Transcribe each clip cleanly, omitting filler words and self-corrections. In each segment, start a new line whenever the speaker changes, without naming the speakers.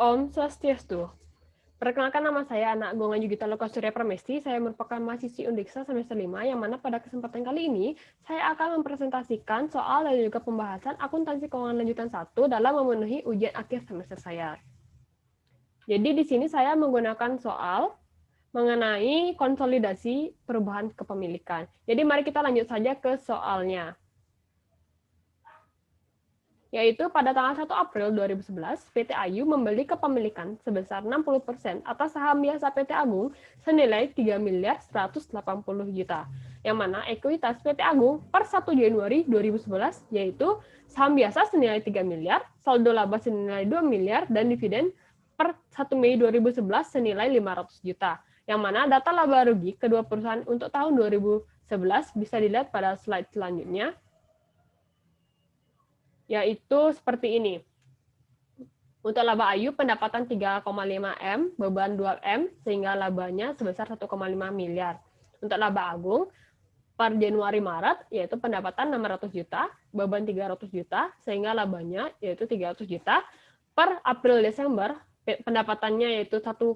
Om Swastiastu. Perkenalkan, nama saya Anak Gongan Yugita Loka Surya Pramesti. Saya merupakan mahasiswi Undiksa semester 5, yang mana pada kesempatan kali ini saya akan mempresentasikan soal dan juga pembahasan akuntansi keuangan lanjutan 1 dalam memenuhi ujian akhir semester saya. Jadi di sini saya menggunakan soal mengenai konsolidasi perubahan kepemilikan. Jadi mari kita lanjut saja ke soalnya. Yaitu pada tanggal 1 April 2011, PT Ayu membeli kepemilikan sebesar 60% atas saham biasa PT Agung senilai 3 miliar 180 juta. Yang mana ekuitas PT Agung per 1 Januari 2011 yaitu saham biasa senilai 3 miliar, saldo laba senilai 2 miliar, dan dividen per 1 Mei 2011 senilai 500 juta. Yang mana data laba rugi kedua perusahaan untuk tahun 2011 bisa dilihat pada slide selanjutnya, yaitu seperti ini. Untuk laba Ayu, pendapatan 3,5 M, beban 2 M, sehingga labanya sebesar 1,5 miliar. Untuk laba Agung, per Januari-Maret, yaitu pendapatan 600 juta, beban 300 juta, sehingga labanya yaitu 300 juta. Per April-Desember, pendapatannya yaitu 1,6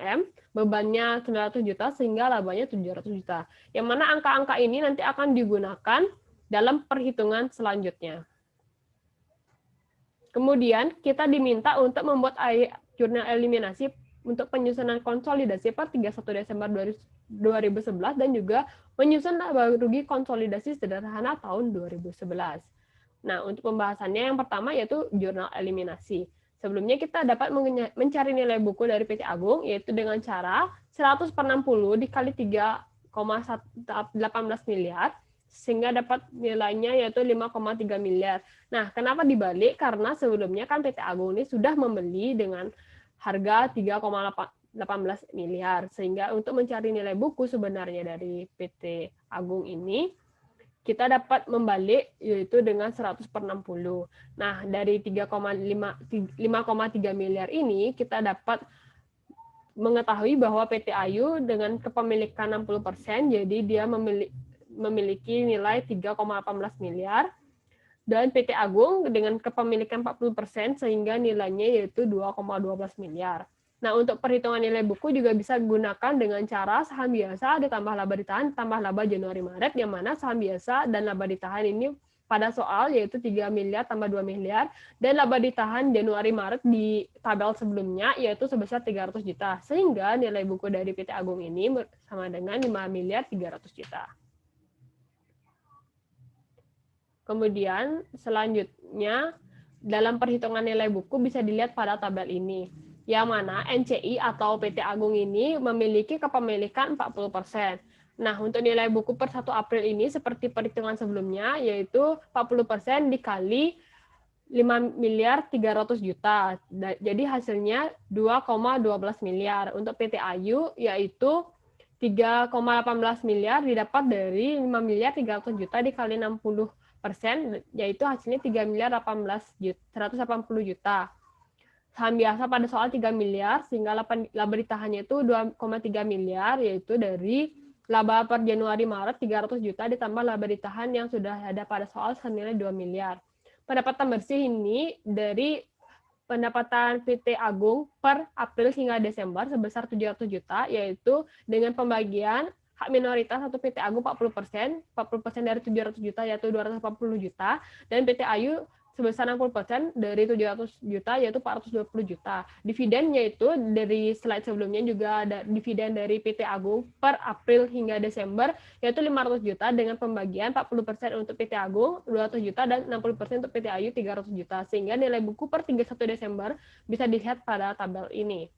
M, bebannya 900 juta, sehingga labanya 700 juta. Yang mana angka-angka ini nanti akan digunakan dalam perhitungan selanjutnya. Kemudian kita diminta untuk membuat jurnal eliminasi untuk penyusunan konsolidasi per 31 Desember 2011 dan juga menyusun laba rugi konsolidasi sederhana tahun 2011. Nah, untuk pembahasannya yang pertama yaitu jurnal eliminasi. Sebelumnya kita dapat mencari nilai buku dari PT Agung yaitu dengan cara 100 per 60 dikali 3,18 miliar, sehingga dapat nilainya yaitu 5,3 miliar. Nah, kenapa dibalik? Karena sebelumnya kan PT Agung ini sudah membeli dengan harga 3,18 miliar. Sehingga untuk mencari nilai buku sebenarnya dari PT Agung ini, kita dapat membalik yaitu dengan 100 per 60. Nah, dari 5,3 miliar ini, kita dapat mengetahui bahwa PT Ayu dengan kepemilikan 60%, jadi dia memiliki nilai 3,18 miliar, dan PT Agung dengan kepemilikan 40% sehingga nilainya yaitu 2,12 miliar. Nah, untuk perhitungan nilai buku juga bisa digunakan dengan cara saham biasa ditambah laba ditahan tambah laba Januari-Maret, yang mana saham biasa dan laba ditahan ini pada soal yaitu 3 miliar tambah 2 miliar, dan laba ditahan Januari-Maret di tabel sebelumnya yaitu sebesar 300 juta, sehingga nilai buku dari PT Agung ini sama dengan 5 miliar 300 juta. Kemudian selanjutnya dalam perhitungan nilai buku bisa dilihat pada tabel ini, yang mana NCI atau PT Agung ini memiliki kepemilikan 40%. Nah, untuk nilai buku per 1 April ini seperti perhitungan sebelumnya, yaitu 40% dikali 5 miliar 300 juta. Jadi hasilnya 2,12 miliar. Untuk PT Ayu yaitu 3,18 miliar didapat dari 5 miliar 300 juta dikali 60%, yaitu hasilnya 3 miliar 180 juta. Saham biasa pada soal 3 miliar, sehingga laba ditahannya itu 2,3 miliar, yaitu dari laba per Januari-Maret 300 juta ditambah laba ditahan yang sudah ada pada soal senilai 2 miliar. Pendapatan bersih ini dari pendapatan PT Agung per April hingga Desember sebesar 700 juta, yaitu dengan pembagian hak minoritas atau PT Agung 40%, 40% dari 700 juta yaitu 280 juta, dan PT Ayu sebesar 60% dari 700 juta yaitu 420 juta. Dividen yaitu dari slide sebelumnya juga ada dividen dari PT Agung per April hingga Desember yaitu 500 juta dengan pembagian 40% untuk PT Agung 200 juta dan 60% untuk PT Ayu 300 juta. Sehingga nilai buku per 31 Desember bisa dilihat pada tabel ini.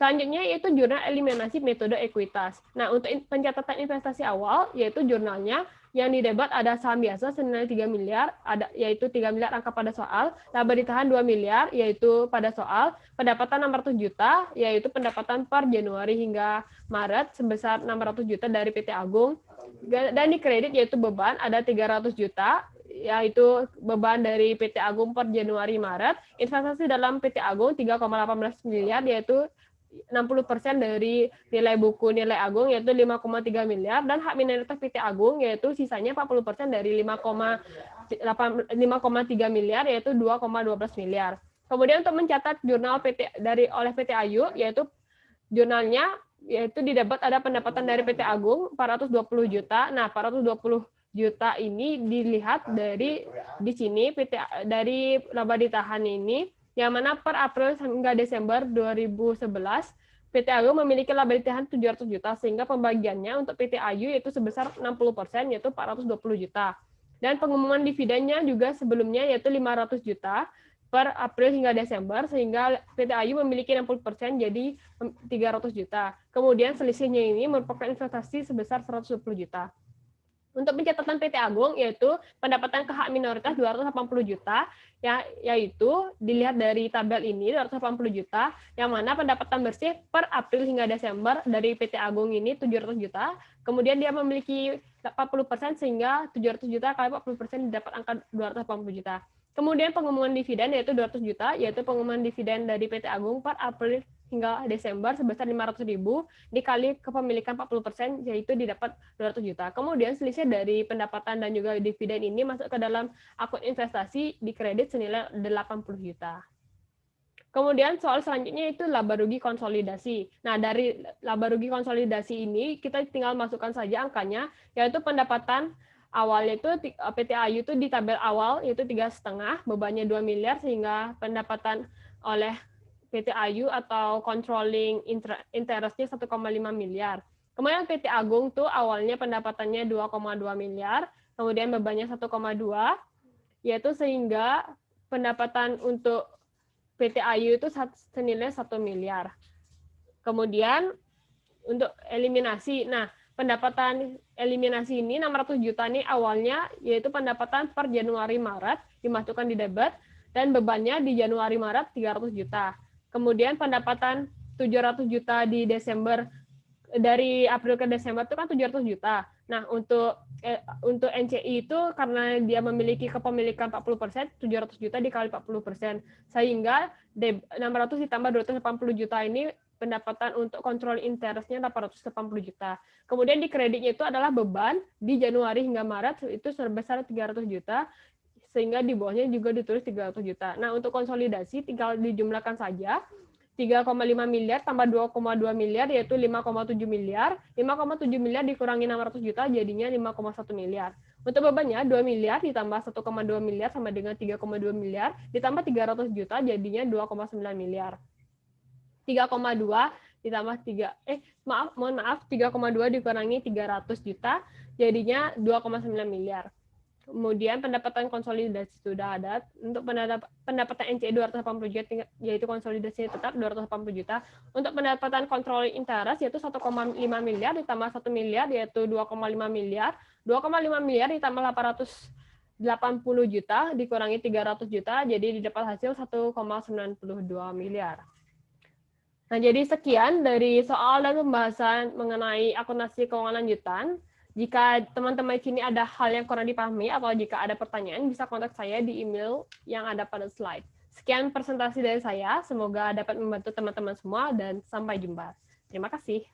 Selanjutnya yaitu jurnal eliminasi metode ekuitas. Nah, untuk pencatatan investasi awal yaitu jurnalnya yang didebat ada saham biasa senilai 3 miliar, yaitu 3 miliar angka pada soal, laba ditahan 2 miliar yaitu pada soal, pendapatan 600 juta yaitu pendapatan per Januari hingga Maret sebesar 600 juta dari PT Agung, dan di kredit yaitu beban ada 300 juta yaitu beban dari PT Agung per Januari Maret, investasi dalam PT Agung 3,18 miliar yaitu 60% dari nilai buku nilai Agung yaitu 5,3 miliar, dan hak minoritas PT Agung yaitu sisanya 40% dari 5,3 miliar yaitu 2,12 miliar. Kemudian untuk mencatat jurnal oleh PT Ayu, yaitu jurnalnya didapat ada pendapatan dari PT Agung 420 juta. Nah, 420 juta ini dilihat di sini dari laba ditahan ini, yang mana per April hingga Desember 2011 PT Ayu memiliki laba ditahan 700 juta, sehingga pembagiannya untuk PT Ayu yaitu sebesar 60%, yaitu 420 juta. Dan pengumuman dividennya juga sebelumnya yaitu 500 juta per April hingga Desember, sehingga PT Ayu memiliki 60%, jadi 300 juta. Kemudian selisihnya ini merupakan investasi sebesar 120 juta. Untuk pencatatan PT Agung, yaitu pendapatan ke hak minoritas 280 juta, yaitu dilihat dari tabel ini 280 juta, yang mana pendapatan bersih per April hingga Desember dari PT Agung ini 700 juta, kemudian dia memiliki 40%, sehingga 700 juta kali 40% didapat angka 280 juta. Kemudian pengumuman dividen yaitu 200 juta, yaitu pengumuman dividen dari PT Agung per April hingga Desember sebesar 500.000 dikali kepemilikan 40%, yaitu didapat 200 juta. Kemudian selisih dari pendapatan dan juga dividen ini masuk ke dalam akun investasi di kredit senilai 80 juta. Kemudian soal selanjutnya itu laba rugi konsolidasi. Nah, dari laba rugi konsolidasi ini kita tinggal masukkan saja angkanya, yaitu pendapatan awalnya itu PT Ayu itu di tabel awal yaitu 3,5, bebannya 2 miliar, sehingga pendapatan oleh PT Ayu atau controlling interest-nya 1,5 miliar. Kemudian PT Agung tuh awalnya pendapatannya 2,2 miliar, kemudian bebannya 1,2, yaitu sehingga pendapatan untuk PT Ayu itu senilai 1 miliar. Kemudian untuk eliminasi, nah pendapatan eliminasi ini 600 juta nih awalnya, yaitu pendapatan per Januari-Maret dimasukkan di debit, dan bebannya di Januari-Maret 300 juta. Kemudian pendapatan 700 juta di Desember, dari April ke Desember itu kan 700 juta. Nah, untuk NCI itu karena dia memiliki kepemilikan 40%, 700 juta dikali 40%. Sehingga 600 ditambah 280 juta ini pendapatan untuk kontrol interestnya 880 juta. Kemudian di kreditnya itu adalah beban di Januari hingga Maret itu sebesar 300 juta, sehingga di bawahnya juga ditulis 300 juta. Nah, untuk konsolidasi tinggal dijumlahkan saja. 3,5 miliar tambah 2,2 miliar yaitu 5,7 miliar. 5,7 miliar dikurangi 600 juta jadinya 5,1 miliar. Untuk bebannya 2 miliar ditambah 1,2 miliar sama dengan 3,2 miliar ditambah 300 juta jadinya 2,9 miliar. 3,2 ditambah 3,2 dikurangi 300 juta jadinya 2,9 miliar. Kemudian pendapatan konsolidasi sudah ada. Untuk pendapatan NCI 280 juta, yaitu konsolidasi tetap 280 juta. Untuk pendapatan controlling interest yaitu 1,5 miliar ditambah 1 miliar yaitu 2,5 miliar. 2,5 miliar ditambah 880 juta dikurangi 300 juta jadi didapat hasil 1,92 miliar. Nah, jadi sekian dari soal dan pembahasan mengenai akuntansi keuangan lanjutan. Jika teman-teman di sini ada hal yang kurang dipahami atau jika ada pertanyaan, bisa kontak saya di email yang ada pada slide. Sekian presentasi dari saya, semoga dapat membantu teman-teman semua dan sampai jumpa. Terima kasih.